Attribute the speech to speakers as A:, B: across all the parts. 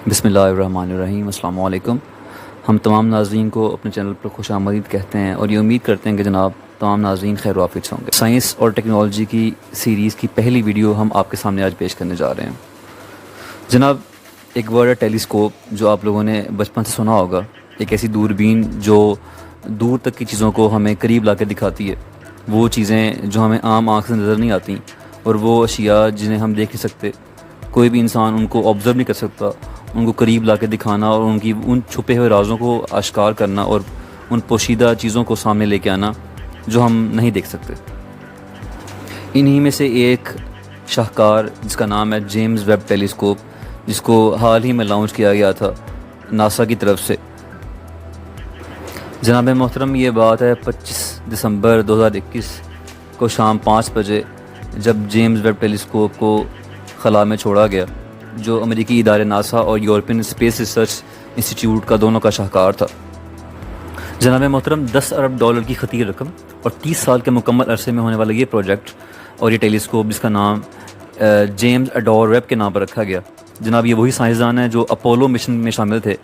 A: بسم اللہ الرحمن الرحیم۔ السلام علیکم۔ ہم تمام ناظرین کو اپنے چینل پر خوش آمدید کہتے ہیں اور یہ امید کرتے ہیں کہ جناب تمام ناظرین خیر و عافیت ہوں گے۔ سائنس اور ٹیکنالوجی کی سیریز کی پہلی ویڈیو ہم آپ کے سامنے آج پیش کرنے جا رہے ہیں۔ جناب ایک ورڈ ہے ٹیلیسکوپ، جو آپ لوگوں نے بچپن سے سنا ہوگا۔ ایک ایسی دوربین جو دور تک کی چیزوں کو ہمیں قریب لا کے دکھاتی ہے، وہ چیزیں جو ہمیں عام آنکھ سے نظر نہیں آتی، اور وہ اشیاء جنہیں ہم دیکھ نہیں سکتے، کوئی بھی انسان ان کو آبزرو نہیں کر سکتا، ان کو قریب لا کے دکھانا اور ان چھپے ہوئے رازوں کو آشکار کرنا اور ان پوشیدہ چیزوں کو سامنے لے کے آنا جو ہم نہیں دیکھ سکتے۔ انہی میں سے ایک شاہکار جس کا نام ہے جیمز ویب ٹیلیسکوپ، جس کو حال ہی میں لانچ کیا گیا تھا ناسا کی طرف سے۔ جناب محترم، یہ بات ہے 25 دسمبر 2021 کو شام 5 بجے، جب جیمز ویب ٹیلیسکوپ کو خلا میں چھوڑا گیا، جو امریکی ادارے ناسا اور یورپین اسپیس ریسرچ انسٹیٹیوٹ کا دونوں کا شاہکار تھا۔ جناب محترم، $10 ارب کی خطیر رقم اور 30 سال کے مکمل عرصے میں ہونے والا یہ پروجیکٹ اور یہ ٹیلیسکوپ، جس کا نام جیمز اڈور ویب کے نام پر رکھا گیا۔ جناب یہ وہی سائنسدان ہیں جو اپولو مشن میں شامل تھے،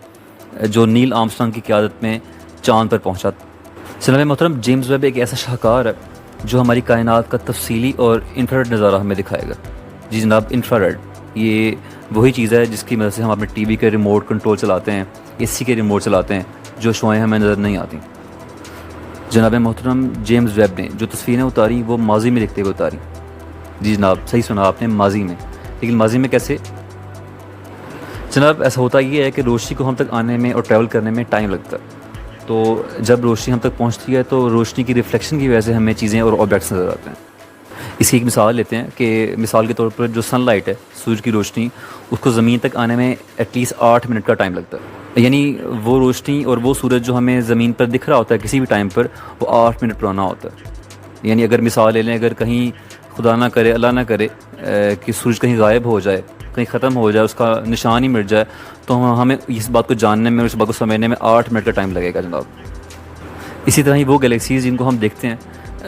A: جو نیل آرمسٹرانگ کی قیادت میں چاند پر پہنچا۔ جناب محترم، جیمز ویب ایک ایسا شاہکار ہے جو ہماری کائنات کا تفصیلی اور انفرارڈ نظارہ ہمیں دکھائے گا۔ جی جناب، انفرارڈ یہ وہی چیز ہے جس کی مدد سے ہم اپنے ٹی وی کے ریموٹ کنٹرول چلاتے ہیں، اے سی کے ریموٹ چلاتے ہیں، جو شعائیں ہمیں نظر نہیں آتی۔ جناب محترم، جیمز ویب نے جو تصویریں اتاری وہ ماضی میں دیکھتے ہوئے اتاری۔ جی جناب، صحیح سنا آپ نے، ماضی میں۔ لیکن ماضی میں کیسے؟ جناب ایسا ہوتا یہ ہے کہ روشنی کو ہم تک آنے میں اور ٹریول کرنے میں ٹائم لگتا ہے، تو جب روشنی ہم تک پہنچتی ہے تو روشنی کی ریفلیکشن کی وجہ سے ہمیں چیزیں اور آبجیکٹس نظر آتے ہیں۔ اس کی ایک مثال لیتے ہیں کہ مثال کے طور پر جو سن لائٹ ہے، سورج کی روشنی، اس کو زمین تک آنے میں ایٹ لیسٹ 8 منٹ کا ٹائم لگتا ہے۔ یعنی وہ روشنی اور وہ سورج جو ہمیں زمین پر دکھ رہا ہوتا ہے کسی بھی ٹائم پر، وہ 8 منٹ پرانا ہوتا ہے۔ یعنی اگر مثال لے لیں، اگر کہیں خدا نہ کرے، اللہ نہ کرے کہ سورج کہیں غائب ہو جائے، کہیں ختم ہو جائے، اس کا نشان ہی مٹ جائے، تو ہمیں اس بات کو جاننے میں اور اس بات کو سمجھنے میں 8 منٹ کا ٹائم لگے گا جناب۔ اسی طرح ہی وہ گلیکسیز جن کو ہم دیکھتے ہیں،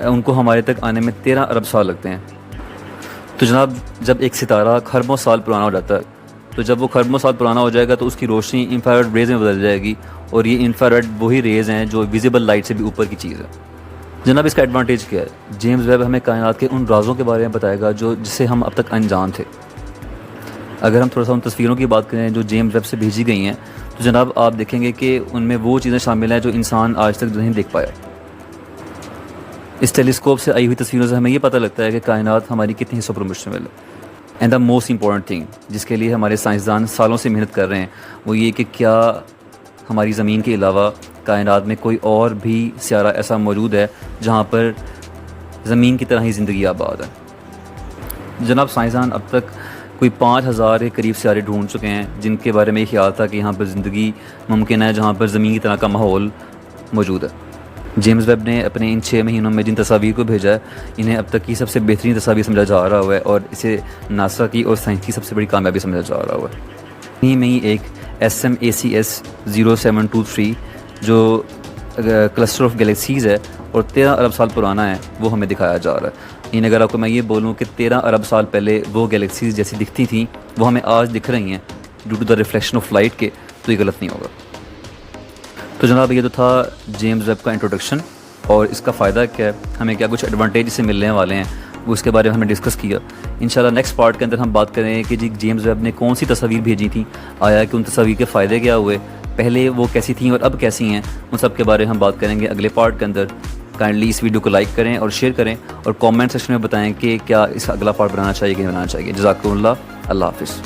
A: ان کو ہمارے تک آنے میں 13 ارب سال لگتے ہیں۔ تو جناب جب ایک ستارہ خربوں سال پرانا ہو جاتا ہے، تو جب وہ خربوں سال پرانا ہو جائے گا تو اس کی روشنی انفرارڈ ریز میں بدل جائے گی، اور یہ انفرارڈ وہی ریز ہیں جو ویزیبل لائٹ سے بھی اوپر کی چیز ہے۔ جناب اس کا ایڈوانٹیج کیا ہے؟ جیمز ویب ہمیں کائنات کے ان رازوں کے بارے میں بتائے گا جس سے ہم اب تک انجان تھے۔ اگر ہم تھوڑا سا ان تصویروں کی بات کریں جو جیمز ویب سے بھیجی گئی ہیں، تو جناب آپ دیکھیں گے کہ ان میں وہ چیزیں شامل ہیں جو انسان آج تک نہیں دیکھ پایا۔ اس ٹیلیسکوپ سے آئی ہوئی تصویروں سے ہمیں یہ پتہ لگتا ہے کہ کائنات ہماری کتنے حصوں پر مشتمل ہے۔ And the most important thing جس کے لیے ہمارے سائنسدان سالوں سے محنت کر رہے ہیں، وہ یہ کہ کیا ہماری زمین کے علاوہ کائنات میں کوئی اور بھی سیارہ ایسا موجود ہے جہاں پر زمین کی طرح ہی زندگی آباد ہے۔ جناب سائنسدان اب تک کوئی 5000 کے قریب سیارے ڈھونڈ چکے ہیں جن کے بارے میں یہ خیال تھا کہ یہاں پر زندگی ممکن ہے، جہاں پر زمین کی طرح کا ماحول موجود ہے۔ جیمز ویب نے اپنے ان 6 مہینوں میں جن تصاویر کو بھیجا ہے، انہیں اب تک کی سب سے بہترین تصاویر سمجھا جا رہا ہوا ہے، اور اسے ناسا کی اور سائنس کی سب سے بڑی کامیابی سمجھا جا رہا ہوا ہے۔ انہیں میں ہی ایک SMACS 0723 جو کلسٹر آف گلیکسیز ہے اور 13 ارب سال پرانا ہے، وہ ہمیں دکھایا جا رہا ہے۔ یعنی اگر آپ کو میں یہ بولوں کہ 13 ارب سال پہلے وہ گلیکسیز جیسی دکھتی تھیں وہ ہمیں آج دکھ رہی ہیں due to the reflection of light کے، تو یہ غلط نہیں ہوگا۔ تو جناب یہ تو تھا جیمز ویب کا انٹروڈکشن، اور اس کا فائدہ کیا ہے، ہمیں کیا کچھ ایڈوانٹیج سے ملنے والے ہیں، وہ اس کے بارے میں ہمیں ڈسکس کیا۔ انشاءاللہ نیکسٹ پارٹ کے اندر ہم بات کریں کہ جی جیمز ویب نے کون سی تصاویر بھیجی تھیں، آیا کہ ان تصاویر کے فائدے کیا ہوئے، پہلے وہ کیسی تھیں اور اب کیسی ہیں، ان سب کے بارے میں ہم بات کریں گے اگلے پارٹ کے اندر۔ کائنڈلی اس ویڈیو کو لائک کریں اور شیئر کریں، اور کامنٹ سیکشن میں بتائیں کہ کیا اس کا اگلا پارٹ بنانا چاہیے کہ نہیں بنانا چاہیے۔ جزاکم اللہ، اللہ حافظ۔